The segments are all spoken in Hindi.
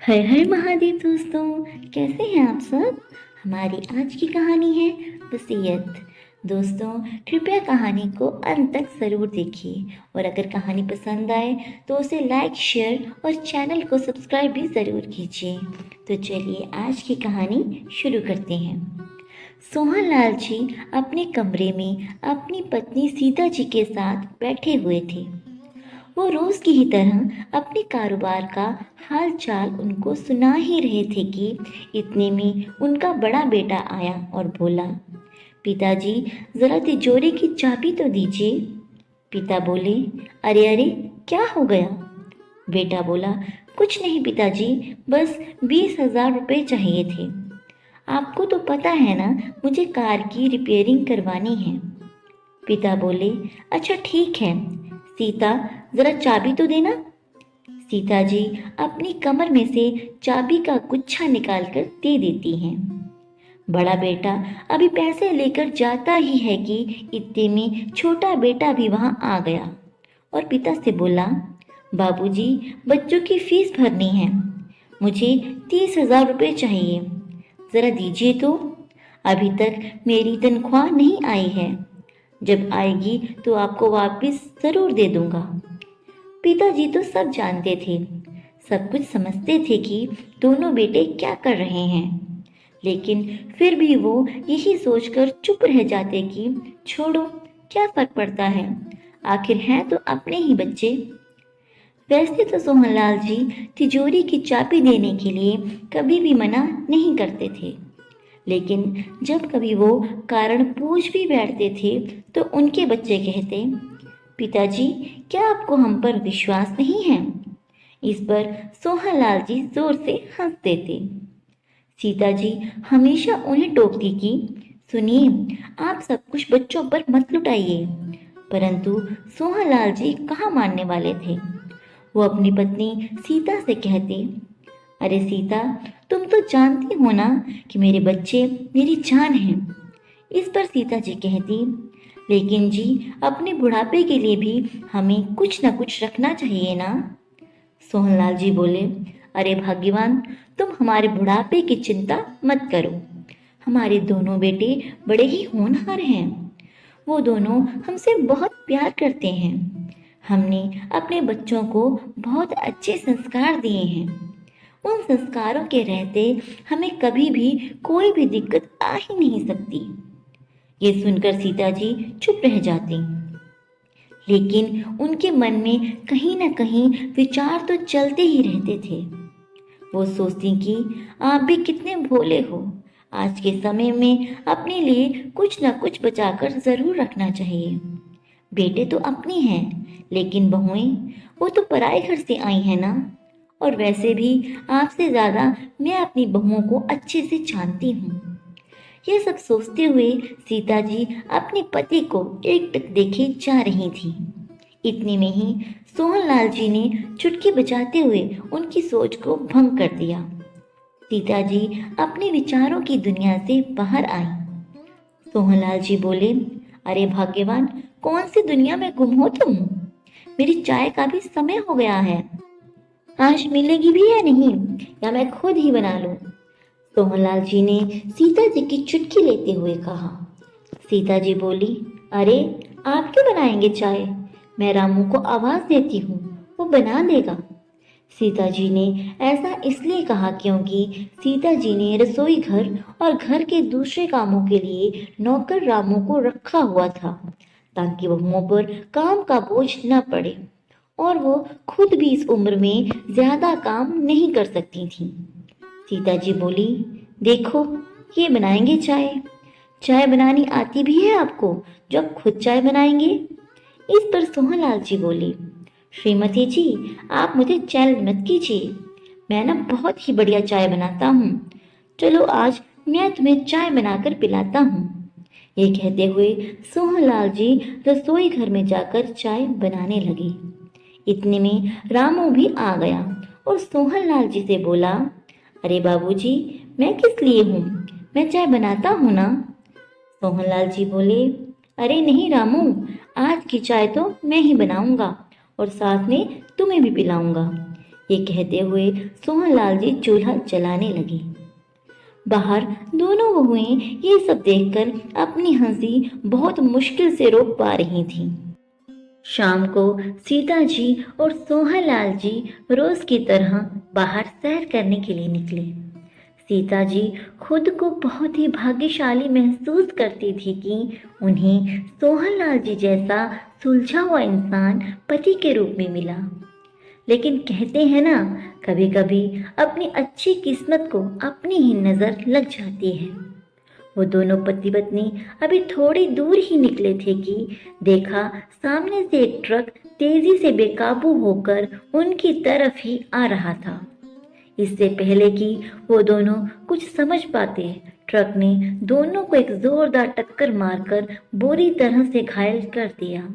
हर हर महादेव दोस्तों, कैसे हैं आप सब। हमारी आज की कहानी है वसीयत। दोस्तों, कृपया कहानी को अंत तक ज़रूर देखिए और अगर कहानी पसंद आए तो उसे लाइक, शेयर और चैनल को सब्सक्राइब भी ज़रूर कीजिए। तो चलिए आज की कहानी शुरू करते हैं। सोहनलाल जी अपने कमरे में अपनी पत्नी सीता जी के साथ बैठे हुए थे। वो रोज की ही तरह अपने कारोबार का हाल चाल उनको सुना ही रहे थे कि इतने में उनका बड़ा बेटा आया और बोला, पिताजी जरा तिजोरी की चाबी तो दीजिए। पिता बोले, अरे अरे क्या हो गया। बेटा बोला, कुछ नहीं पिताजी, बस 20,000 रुपये चाहिए थे। आपको तो पता है ना, मुझे कार की रिपेयरिंग करवानी है। पिता बोले, अच्छा ठीक है, सीता जरा चाबी तो देना। सीता जी अपनी कमर में से चाबी का गुच्छा निकालकर दे देती हैं। बड़ा बेटा अभी पैसे लेकर जाता ही है कि इतने में छोटा बेटा भी वहां आ गया और पिता से बोला, बाबूजी बच्चों की फीस भरनी है, मुझे 30,000 रुपये चाहिए, ज़रा दीजिए तो। अभी तक मेरी तनख्वाह नहीं आई है, जब आएगी तो आपको वापस ज़रूर दे दूंगा। पिताजी तो सब जानते थे, सब कुछ समझते थे कि दोनों बेटे क्या कर रहे हैं, लेकिन फिर भी वो यही सोचकर चुप रह जाते कि छोड़ो, क्या फर्क पड़ता है, आखिर हैं तो अपने ही बच्चे। वैसे तो सोहनलाल जी तिजोरी की चाबी देने के लिए कभी भी मना नहीं करते थे, लेकिन जब कभी वो कारण पूछ भी बैठते थे तो उनके बच्चे कहते, पिताजी क्या आपको हम पर विश्वास नहीं है। इस पर सोहनलाल जी जोर से हंस देते। सीता जी हमेशा उन्हें टोकती कि सुनिए, आप सब कुछ बच्चों पर मत लुटाइए, परंतु सोहनलाल जी कहाँ मानने वाले थे। वो अपनी पत्नी सीता से कहते, अरे सीता, तुम तो जानती हो ना कि मेरे बच्चे मेरी जान हैं। इस पर सीता जी कहती, लेकिन जी अपने बुढ़ापे के लिए भी हमें कुछ न कुछ रखना चाहिए ना। सोहनलाल जी बोले, अरे भाग्यवान, तुम हमारे बुढ़ापे की चिंता मत करो, हमारे दोनों बेटे बड़े ही होनहार हैं, वो दोनों हमसे बहुत प्यार करते हैं, हमने अपने बच्चों को बहुत अच्छे संस्कार दिए हैं, उन संस्कारों के रहते हमें कभी भी कोई भी दिक्कत आ ही नहीं सकती। ये सुनकर सीता जी चुप रह जाती, लेकिन उनके मन में कहीं न कहीं विचार तो चलते ही रहते थे। वो सोचती कि आप भी कितने भोले हो, आज के समय में अपने लिए कुछ न कुछ बचाकर जरूर रखना चाहिए। बेटे तो अपने हैं, लेकिन बहुएं वो तो पराए घर से आई हैं ना, और वैसे भी आपसे ज़्यादा मैं अपनी बहुओं को अच्छे से जानती हूँ। यह सब सोचते हुए सीता जी अपने पति को एकटक देखे जा रही थी। इतने में ही सोहनलाल जी ने चुटकी बजाते हुए उनकी सोच को भंग कर दिया। सीता जी अपने विचारों की दुनिया से बाहर आई। सोहनलाल जी बोले, अरे भाग्यवान, कौन सी दुनिया में गुम हो तुम, मेरी चाय का भी समय हो गया है, आज मिलेगी भी या नहीं, या मैं खुद ही बना लूं। सोहनलाल जी ने सीता जी की चुटकी लेते हुए कहा। सीता जी बोली, अरे आप क्यों बनाएंगे चाय, मैं रामू को आवाज देती हूँ, वो बना देगा। सीता जी ने ऐसा इसलिए कहा क्योंकि सीता जी ने रसोई घर और घर के दूसरे कामों के लिए नौकर रामू को रखा हुआ था, ताकि बहुओं पर काम का बोझ न पड़े और वो खुद भी इस उम्र में ज्यादा काम नहीं कर सकती थी। सीता जी बोली, देखो ये बनाएंगे चाय, चाय बनानी आती भी है आपको, जो आप खुद चाय बनाएंगे। इस पर सोहनलाल जी बोली, श्रीमती जी आप मुझे चैलेंज मत कीजिए, मैं ना बहुत ही बढ़िया चाय बनाता हूँ, चलो आज मैं तुम्हें चाय बनाकर पिलाता हूँ। ये कहते हुए सोहनलाल जी रसोई घर में जाकर चाय बनाने लगे। इतने में रामू भी आ गया और सोहनलाल जी से बोला, अरे बाबूजी, मैं किस लिए हूँ, मैं चाय बनाता हूँ ना। सोहनलाल जी बोले, अरे नहीं रामू, आज की चाय तो मैं ही बनाऊंगा और साथ में तुम्हें भी पिलाऊंगा। ये कहते हुए सोहनलाल जी चूल्हा जलाने लगे। बाहर दोनों बहुएं ये सब देखकर अपनी हंसी बहुत मुश्किल से रोक पा रही थीं। शाम को सीता जी और सोहनलाल जी रोज की तरह बाहर सैर करने के लिए निकले। सीता जी खुद को बहुत ही भाग्यशाली महसूस करती थी कि उन्हें सोहनलाल जी जैसा सुलझा हुआ इंसान पति के रूप में मिला। लेकिन कहते हैं ना, कभी कभी अपनी अच्छी किस्मत को अपनी ही नज़र लग जाती है। वो दोनों पति पत्नी अभी थोड़ी दूर ही निकले थे कि देखा सामने से एक ट्रक तेजी से बेकाबू होकर उनकी तरफ ही आ रहा था। इससे पहले कि वो दोनों कुछ समझ पाते, ट्रक ने दोनों को एक जोरदार टक्कर मारकर बुरी तरह से घायल कर दिया।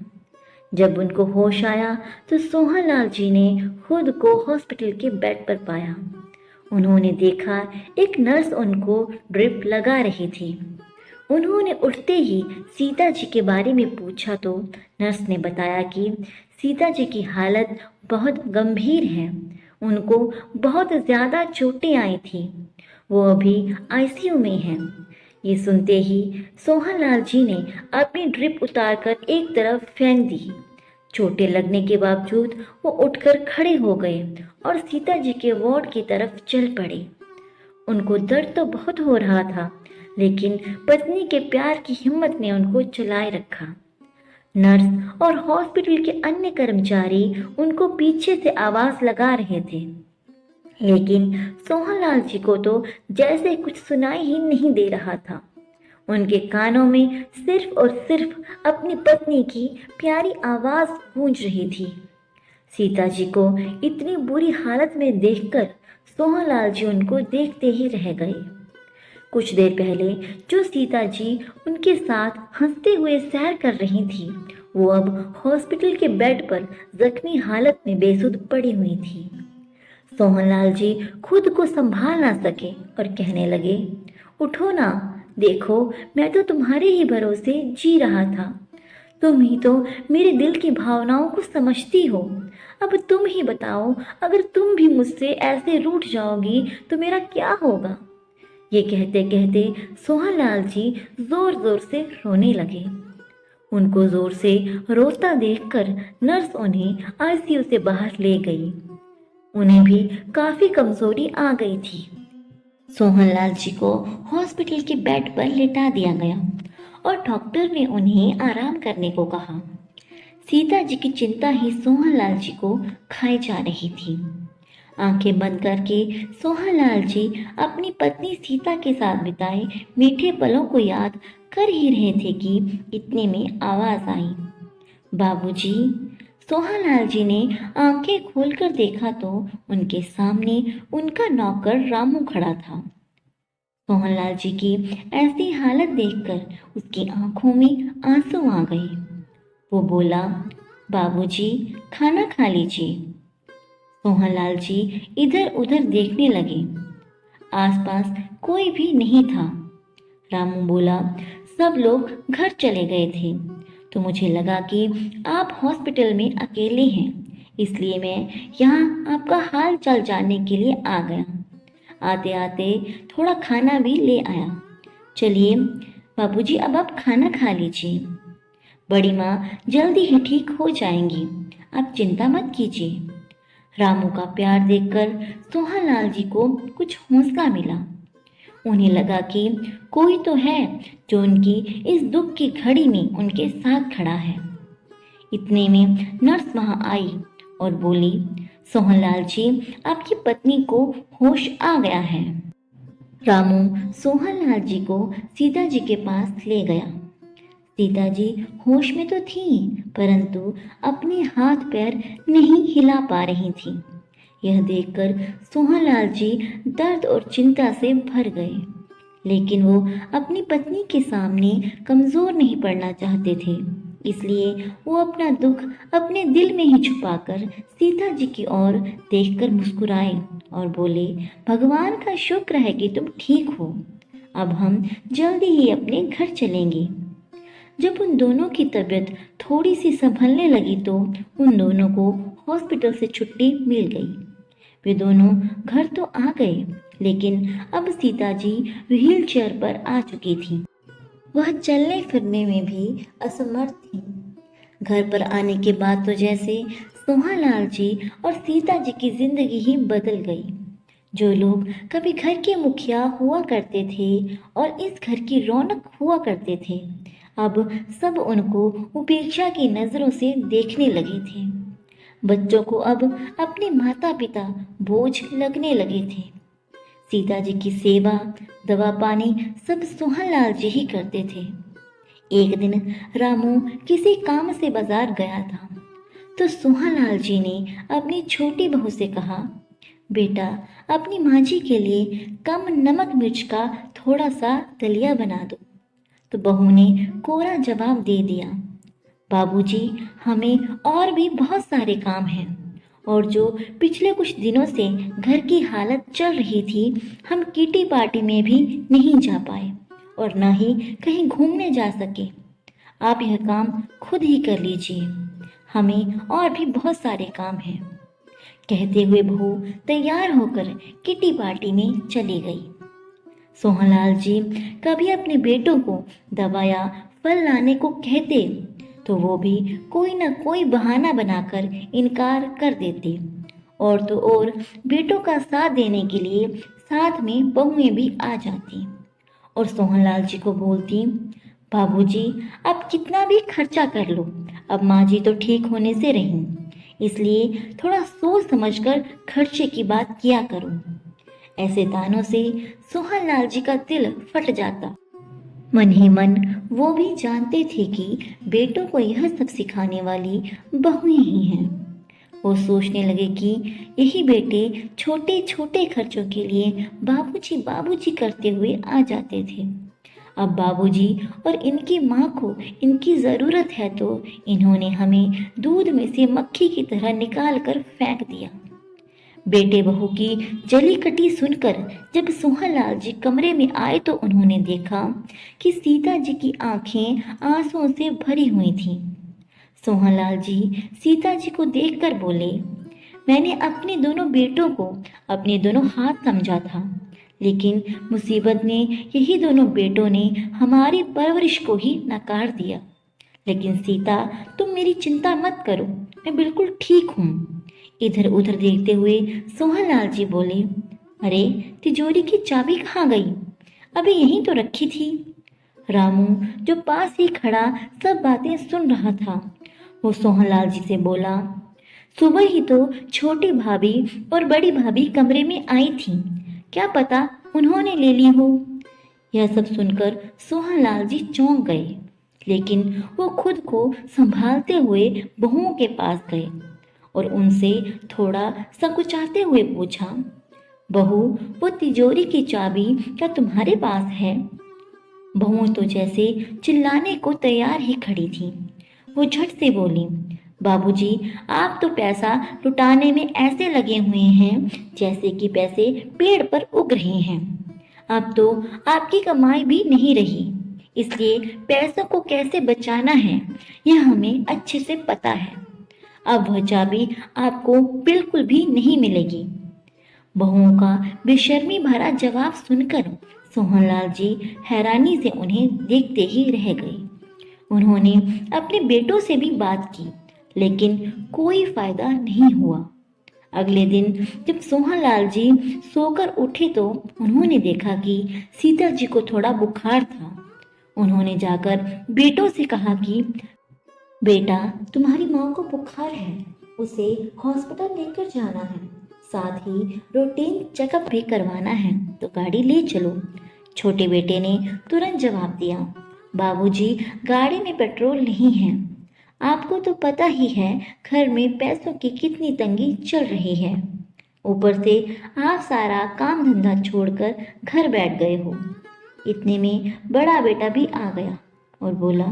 जब उनको होश आया तो सोहनलाल जी ने खुद को हॉस्पिटल के बेड पर पाया। उन्होंने देखा एक नर्स उनको ड्रिप लगा रही थी। उन्होंने उठते ही सीता जी के बारे में पूछा तो नर्स ने बताया कि सीता जी की हालत बहुत गंभीर है, उनको बहुत ज़्यादा चोटें आई थी, वो अभी आईसीयू में हैं। ये सुनते ही सोहनलाल जी ने अपनी ड्रिप उतारकर एक तरफ फेंक दी। चोटें लगने के बावजूद वो उठकर खड़े हो गए और सीता जी के वार्ड की तरफ चल पड़े। उनको दर्द तो बहुत हो रहा था, लेकिन पत्नी के प्यार की हिम्मत ने उनको चलाए रखा। नर्स और हॉस्पिटल के अन्य कर्मचारी उनको पीछे से आवाज लगा रहे थे, लेकिन सोहनलाल जी को तो जैसे कुछ सुनाई ही नहीं दे रहा था। उनके कानों में सिर्फ और सिर्फ अपनी पत्नी की प्यारी आवाज गूंज रही थी। सीता जी को इतनी बुरी हालत में देखकर सोहनलाल जी उनको देखते ही रह गए। कुछ देर पहले जो सीता जी उनके साथ हंसते हुए सैर कर रही थी, वो अब हॉस्पिटल के बेड पर जख्मी हालत में बेसुध पड़ी हुई थी। सोहनलाल जी खुद को संभाल ना सके और कहने लगे, उठो ना, देखो मैं तो तुम्हारे ही भरोसे जी रहा था। तुम ही तो मेरे दिल की भावनाओं को समझती हो। अब तुम ही बताओ, अगर तुम भी मुझसे ऐसे रूठ जाओगी तो मेरा क्या होगा। ये कहते कहते सोहनलाल जी जोर जोर से रोने लगे। उनको जोर से रोता देखकर नर्स उन्हें आईसीयू से बाहर ले गई। उन्हें भी काफी कमजोरी आ गई थी। सोहनलाल जी को हॉस्पिटल के बेड पर लेटा दिया गया और डॉक्टर ने उन्हें आराम करने को कहा। सीता जी की चिंता ही सोहनलाल जी को खाई जा रही थी। आंखें बंद करके सोहनलाल जी अपनी पत्नी सीता के साथ बिताए मीठे पलों को याद कर ही रहे थे कि इतने में आवाज आई, बाबूजी। सोहनलाल जी ने आंखें खोलकर देखा तो उनके सामने उनका नौकर रामू खड़ा था। सोहनलाल जी की ऐसी हालत देखकर उसकी आंखों में आंसू आ गए। वो बोला, बाबूजी खाना खा लीजिए। सोहनलाल जी इधर उधर देखने लगे। आसपास कोई भी नहीं था। रामू बोला, सब लोग घर चले गए थे, तो मुझे लगा कि आप हॉस्पिटल में अकेले हैं, इसलिए मैं यहाँ आपका हाल चाल जानने के लिए आ गया। आते आते थोड़ा खाना भी ले आया। चलिए बाबूजी, अब आप खाना खा लीजिए। बड़ी माँ जल्दी ही ठीक हो जाएंगी, आप चिंता मत कीजिए। रामू का प्यार देखकर सोहनलाल जी को कुछ हौसला मिला। उन्हें लगा कि कोई तो है जो उनकी इस दुख की घड़ी में उनके साथ खड़ा है। इतने में नर्स वहां आई और बोली, सोहनलाल जी, आपकी पत्नी को होश आ गया है। रामू सोहनलाल जी को सीता जी के पास ले गया। सीता जी होश में तो थी, परंतु अपने हाथ पैर नहीं हिला पा रही थी। यह देखकर सोहनलाल जी दर्द और चिंता से भर गए, लेकिन वो अपनी पत्नी के सामने कमज़ोर नहीं पड़ना चाहते थे। इसलिए वो अपना दुख अपने दिल में ही छुपाकर सीता जी की ओर देखकर मुस्कुराए और बोले, भगवान का शुक्र है कि तुम ठीक हो। अब हम जल्दी ही अपने घर चलेंगे। जब उन दोनों की तबीयत थोड़ी सी संभलने लगी तो उन दोनों को हॉस्पिटल से छुट्टी मिल गई। वे दोनों घर तो आ गए, लेकिन अब सीता जी व्हील चेयर पर आ चुकी थी। वह चलने फिरने में भी असमर्थ थी। घर पर आने के बाद तो जैसे सोहनलाल जी और सीता जी की जिंदगी ही बदल गई। जो लोग कभी घर के मुखिया हुआ करते थे और इस घर की रौनक हुआ करते थे, अब सब उनको उपेक्षा की नजरों से देखने लगे थे। बच्चों को अब अपने माता पिता बोझ लगने लगे थे। सीता जी की सेवा, दवा पानी सब सोहनलाल जी ही करते थे। एक दिन रामू किसी काम से बाजार गया था, तो सोहनलाल जी ने अपनी छोटी बहू से कहा, बेटा अपनी माँ जी के लिए कम नमक मिर्च का थोड़ा सा दलिया बना दो। तो बहू ने कोरा जवाब दे दिया, बाबूजी हमें और भी बहुत सारे काम हैं, और जो पिछले कुछ दिनों से घर की हालत चल रही थी, हम किटी पार्टी में भी नहीं जा पाए और ना ही कहीं घूमने जा सके। आप यह काम खुद ही कर लीजिए, हमें और भी बहुत सारे काम हैं। कहते हुए बहू तैयार होकर किटी पार्टी में चली गई। सोहनलाल जी कभी अपने बेटों को दवा या फल लाने को कहते तो वो भी कोई न कोई बहाना बनाकर इनकार कर देते, और तो और बेटों का साथ देने के लिए साथ में बहुएं भी आ जाती और सोहनलाल जी को बोलती, बाबूजी अब कितना भी खर्चा कर लो, अब माँ जी तो ठीक होने से रहीं, इसलिए थोड़ा सोच समझकर खर्चे की बात किया करो। ऐसे तानों से सोहनलाल जी का दिल फट जाता। मन ही मन वो भी जानते थे कि बेटों को यह सब सिखाने वाली बहुएं ही हैं। वो सोचने लगे कि यही बेटे छोटे छोटे खर्चों के लिए बाबूजी बाबूजी करते हुए आ जाते थे। अब बाबूजी और इनकी माँ को इनकी ज़रूरत है तो इन्होंने हमें दूध में से मक्खी की तरह निकाल कर फेंक दिया। बेटे बहू की जली कटी सुनकर जब सोहनलाल जी कमरे में आए तो उन्होंने देखा कि सीता जी की आंखें आंसुओं से भरी हुई थीं। सोहनलाल जी सीता जी को देखकर बोले, मैंने अपने दोनों बेटों को अपने दोनों हाथ समझा था, लेकिन मुसीबत ने यही दोनों बेटों ने हमारी परवरिश को ही नकार दिया। लेकिन सीता तुम मेरी चिंता मत करो, मैं बिल्कुल ठीक हूँ। इधर उधर देखते हुए सोहनलाल जी बोले, अरे तिजोरी की चाबी कहाँ गई? अभी यहीं तो रखी थी। रामू जो पास ही खड़ा सब बातें सुन रहा था, वो सोहनलाल जी से बोला, सुबह ही तो छोटी भाभी और बड़ी भाभी कमरे में आई थी, क्या पता उन्होंने ले ली हो। यह सब सुनकर सोहनलाल जी चौंक गए, लेकिन वो खुद को संभालते हुए बहुओं के पास गए और उनसे थोड़ा संकुचाते हुए पूछा, बहू वो तिजोरी की चाबी क्या तुम्हारे पास है? बहू तो जैसे चिल्लाने को तैयार ही खड़ी थी। वो झट से बोली, बाबूजी आप तो पैसा लुटाने में ऐसे लगे हुए हैं जैसे कि पैसे पेड़ पर उग रहे हैं। अब तो आपकी कमाई भी नहीं रही, इसलिए पैसों को कैसे बचाना है यह हमें अच्छे से पता है। अब वह चाबी आपको बिल्कुल भी नहीं मिलेगी। बहुओं का बेशर्मी भरा जवाब सुनकर सोहनलाल जी हैरानी से उन्हें देखते ही रह गए। उन्होंने अपने बेटों से भी बात की, लेकिन कोई फायदा नहीं हुआ। अगले दिन जब सोहनलाल जी सोकर उठे तो उन्होंने देखा कि सीता जी को थोड़ा बुखार था। उन्होंने जाकर बेटों से कहा कि बेटा तुम्हारी माँ को बुखार है, उसे हॉस्पिटल लेकर जाना है, साथ ही रूटीन चेकअप भी करवाना है, तो गाड़ी ले चलो। छोटे बेटे ने तुरंत जवाब दिया, बाबूजी गाड़ी में पेट्रोल नहीं है, आपको तो पता ही है घर में पैसों की कितनी तंगी चल रही है, ऊपर से आप सारा काम धंधा छोड़कर घर बैठ गए हो। इतने में बड़ा बेटा भी आ गया और बोला,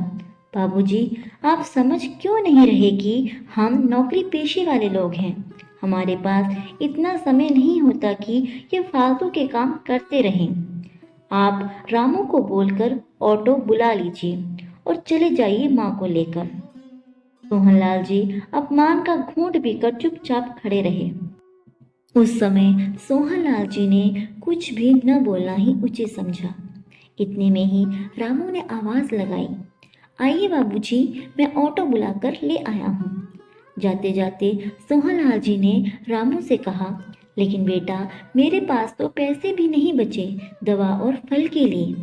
बाबूजी आप समझ क्यों नहीं रहे कि हम नौकरी पेशे वाले लोग हैं, हमारे पास इतना समय नहीं होता कि ये फालतू के काम करते रहें। आप रामू को बोलकर ऑटो बुला लीजिए और चले जाइए माँ को लेकर। सोहनलाल जी अपमान का घूंट पीकर चुपचाप खड़े रहे। उस समय सोहनलाल जी ने कुछ भी न बोलना ही उचित समझा। इतने में ही रामू ने आवाज लगाई, आइए बाबूजी, मैं ऑटो बुलाकर ले आया हूँ। जाते जाते सोहनलाल जी ने रामू से कहा, लेकिन बेटा मेरे पास तो पैसे भी नहीं बचे दवा और फल के लिए।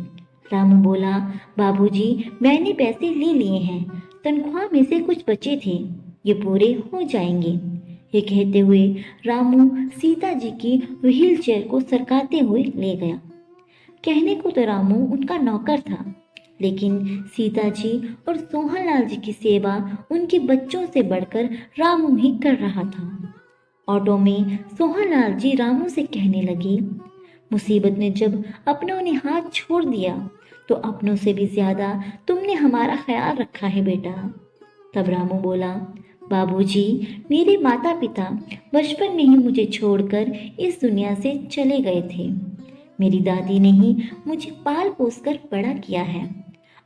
रामू बोला, बाबूजी मैंने पैसे ले लिए हैं, तनख्वाह में से कुछ बचे थे, ये पूरे हो जाएंगे। ये कहते हुए रामू सीता जी की व्हील चेयर को सरकाते हुए ले गया। कहने को तो रामू उनका नौकर था, लेकिन सीता जी और सोहनलाल जी की सेवा उनके बच्चों से बढ़कर रामू ही कर रहा था। ऑटो में सोहनलाल जी रामू से कहने लगे, मुसीबत ने जब अपनों ने हाथ छोड़ दिया तो अपनों से भी ज्यादा तुमने हमारा ख्याल रखा है बेटा। तब रामू बोला, बाबूजी मेरे माता पिता बचपन में ही मुझे छोड़कर इस दुनिया से चले गए थे। मेरी दादी ने ही मुझे पाल पोस कर बड़ा किया है,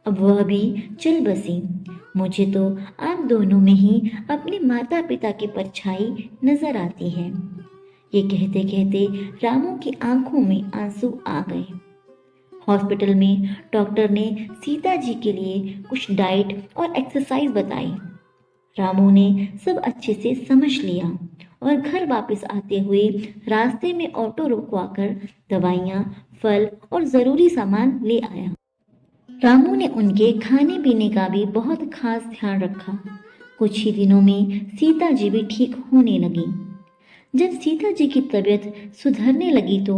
अब वह भी चल बसी। मुझे तो आप दोनों में ही अपने माता पिता की परछाई नजर आती है। ये कहते कहते रामू की आंखों में आंसू आ गए। हॉस्पिटल में डॉक्टर ने सीता जी के लिए कुछ डाइट और एक्सरसाइज बताई। रामू ने सब अच्छे से समझ लिया और घर वापस आते हुए रास्ते में ऑटो रुकवाकर दवाइयाँ, फल और ज़रूरी सामान ले आया। रामू ने उनके खाने पीने का भी बहुत खास ध्यान रखा। कुछ ही दिनों में सीता जी भी ठीक होने लगी। जब सीता जी की तबीयत सुधरने लगी तो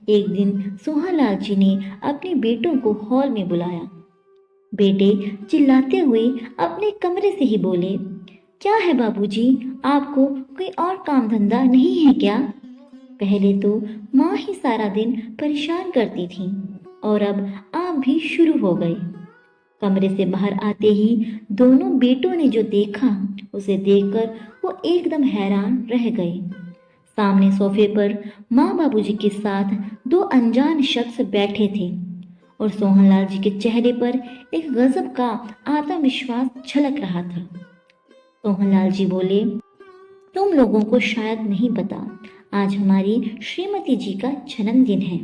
एक दिन सोहनलाल जी ने अपने बेटों को हॉल में बुलाया। बेटे चिल्लाते हुए अपने कमरे से ही बोले, क्या है बाबूजी, आपको कोई और काम धंधा नहीं है क्या? पहले तो माँ ही सारा दिन परेशान करती थी और अब आप भी शुरू हो गए। कमरे से बाहर आते ही दोनों बेटों ने जो देखा उसे देखकर वो एकदम हैरान रह गए। सामने सोफे पर माँ बाबूजी के साथ दो अनजान शख्स बैठे थे और सोहनलाल जी के चेहरे पर एक गजब का आत्मविश्वास झलक रहा था। सोहनलाल जी बोले, तुम लोगों को शायद नहीं पता, आज हमारी श्रीमती जी का जन्मदिन है।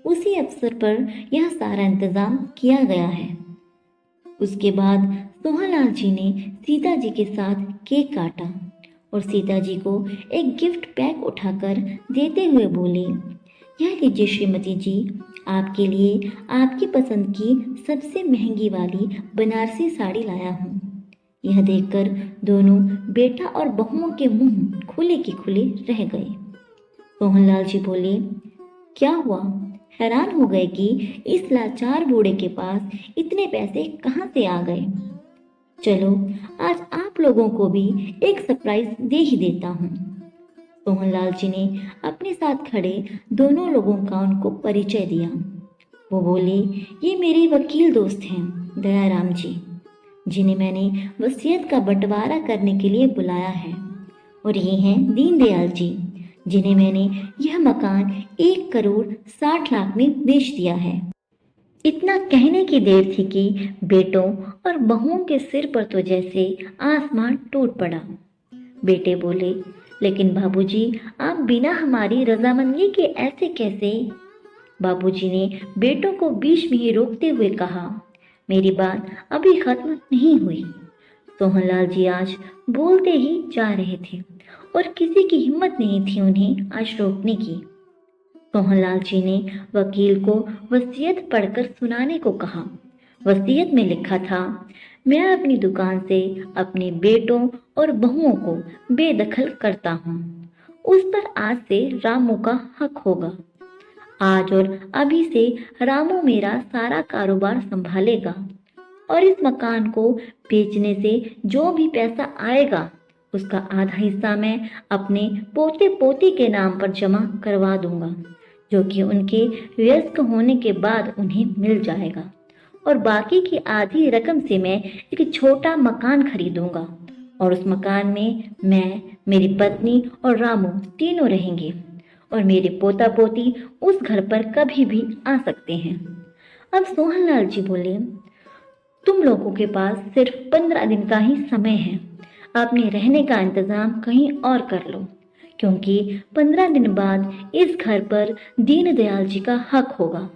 उसी अवसर पर यह सारा इंतजाम किया गया है। उसके बाद सोहनलाल जी ने सीता जी के साथ केक काटा और सीता जी को एक गिफ्ट पैक उठाकर देते हुए बोले, यह लीजिए श्रीमती जी, आपके लिए आपकी पसंद की सबसे महंगी वाली बनारसी साड़ी लाया हूँ। यह देखकर दोनों बेटा और बहुओं के मुंह खुले के खुले रह गए। सोहनलाल जी बोले, क्या हुआ? हैरान हो गए कि इस लाचार बूढ़े के पास इतने पैसे कहाँ से आ गए। चलो आज आप लोगों को भी एक सरप्राइज दे ही देता हूँ। सोहनलाल जी ने अपने साथ खड़े दोनों लोगों का उनको परिचय दिया। वो बोले, ये मेरे वकील दोस्त हैं दयाराम जी, जिन्हें मैंने वसीयत का बंटवारा करने के लिए बुलाया है, और ये हैं दीनदयाल जी, जिन्हें मैंने यह मकान 1,60,00,000 में बेच दिया है। इतना कहने की देर थी कि बेटों और बहुओं के सिर पर तो जैसे आसमान टूट पड़ा। बेटे बोले, लेकिन बाबूजी आप बिना हमारी रजामंदी के ऐसे कैसे? बाबूजी ने बेटों को बीच में ही रोकते हुए कहा, मेरी बात अभी खत्म नहीं हुई। सोहनलाल जी आज बोलते ही जा रहे थे और किसी की हिम्मत नहीं थी उन्हें आज रोकने की। सोहनलाल जी ने वकील को वसीयत पढ़कर सुनाने को कहा। वसीयत में लिखा था, मैं अपनी दुकान से अपने बेटों और बहुओं को बेदखल करता हूँ। उस पर आज से रामू का हक होगा। आज और अभी से रामू मेरा सारा कारोबार संभालेगा और इस मकान को बेचने से जो भी पैसा आएगा उसका आधा हिस्सा मैं अपने पोते पोती के नाम पर जमा करवा दूंगा, जो कि उनके वयस्क होने के बाद उन्हें मिल जाएगा, और बाकी की आधी रकम से मैं एक छोटा मकान खरीदूंगा और उस मकान में मैं, मेरी पत्नी और रामू तीनों रहेंगे और मेरे पोता पोती उस घर पर कभी भी आ सकते हैं। अब सोहनलाल जी बोले, तुम लोगों के पास सिर्फ 15 दिन का ही समय है, अपने रहने का इंतजाम कहीं और कर लो, क्योंकि 15 दिन बाद इस घर पर दीनदयाल जी का हक होगा।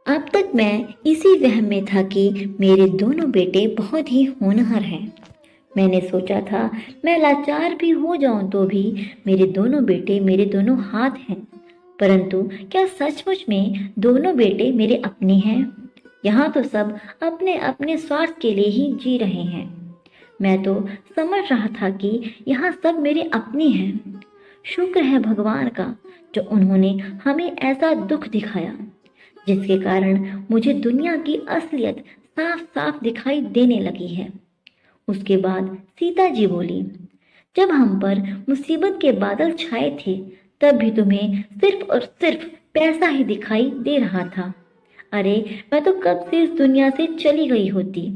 अब तक मैं इसी वहम में था कि मेरे दोनों बेटे बहुत ही होनहार हैं। मैंने सोचा था मैं लाचार भी हो जाऊं तो भी मेरे दोनों बेटे मेरे दोनों हाथ हैं। परंतु क्या सचमुच में दोनों बेटे मेरे अपने हैं? यहाँ तो सब अपने अपने स्वार्थ के लिए ही जी रहे हैं। मैं तो समझ रहा था कि यहाँ सब मेरे अपने हैं। शुक्र है भगवान का जो उन्होंने हमें ऐसा दुख दिखाया जिसके कारण मुझे दुनिया की असलियत साफ साफ दिखाई देने लगी है। उसके बाद सीता जी बोली, जब हम पर मुसीबत के बादल छाए थे तब भी तुम्हें सिर्फ और सिर्फ पैसा ही दिखाई दे रहा था। अरे मैं तो कब से इस दुनिया से चली गई होती।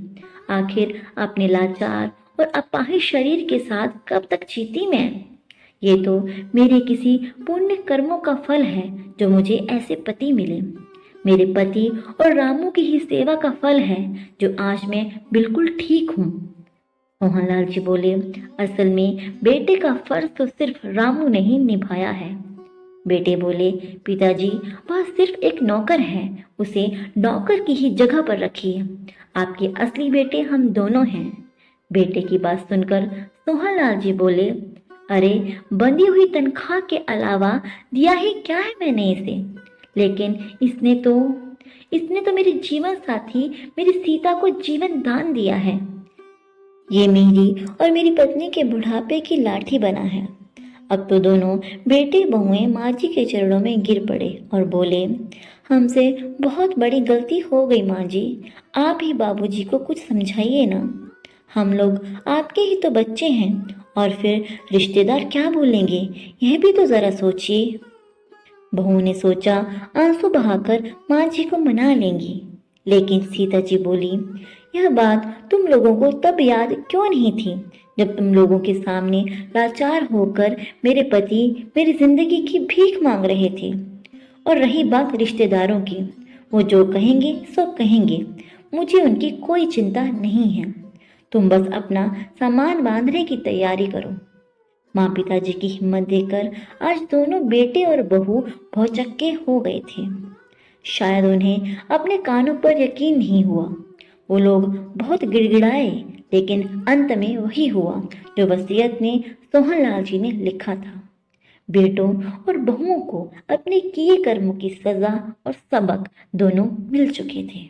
आखिर अपने लाचार और अपाहिज शरीर के साथ कब तक जीती मैं? ये तो मेरे किसी पुण्य कर्मों का फल है जो मुझे ऐसे पति मिले। मेरे पति और रामू की ही सेवा का फल है जो आज मैं बिल्कुल ठीक हूँ। मोहनलाल जी बोले, असल में बेटे का फर्ज तो सिर्फ रामू ने ही निभाया है। बेटे बोले, पिताजी वह सिर्फ एक नौकर है, उसे नौकर की ही जगह पर रखिए। आपके असली बेटे हम दोनों हैं। बेटे की बात सुनकर सोहनलाल जी बोले, अरे बंधी हुई तनख्वाह के अलावा दिया ही क्या है मैंने इसे? लेकिन इसने तो मेरे जीवन साथी मेरी सीता को जीवन दान दिया है। ये मेरी और मेरी पत्नी के बुढ़ापे की लाठी बना है। अब तो दोनों बेटे बहुएं माँ जी के चरणों में गिर पड़े और बोले, हमसे बहुत बड़ी गलती हो गई माँ जी, आप ही बाबूजी को कुछ समझाइए ना। हम लोग आपके ही तो बच्चे हैं और फिर रिश्तेदार क्या बोलेंगे, यह भी तो जरा सोचिए। बहू ने सोचा आंसू बहाकर माँ जी को मना लेंगी, लेकिन सीता जी बोली, यह बात तुम लोगों को तब याद क्यों नहीं थी जब तुम लोगों के सामने लाचार होकर मेरे पति मेरी जिंदगी की भीख मांग रहे थे। और रही बात रिश्तेदारों की, वो जो कहेंगे सो कहेंगे, मुझे उनकी कोई चिंता नहीं है। तुम बस अपना सामान बांधने की तैयारी करो। माँ पिताजी की हिम्मत देकर आज दोनों बेटे और बहू भौचक्के हो गए थे। शायद उन्हें अपने कानों पर यकीन नहीं हुआ। वो लोग बहुत गिड़गिड़ाए, लेकिन अंत में वही हुआ जो वसीयत में सोहनलाल जी ने लिखा था। बेटों और बहुओं को अपने किए कर्मों की सजा और सबक दोनों मिल चुके थे।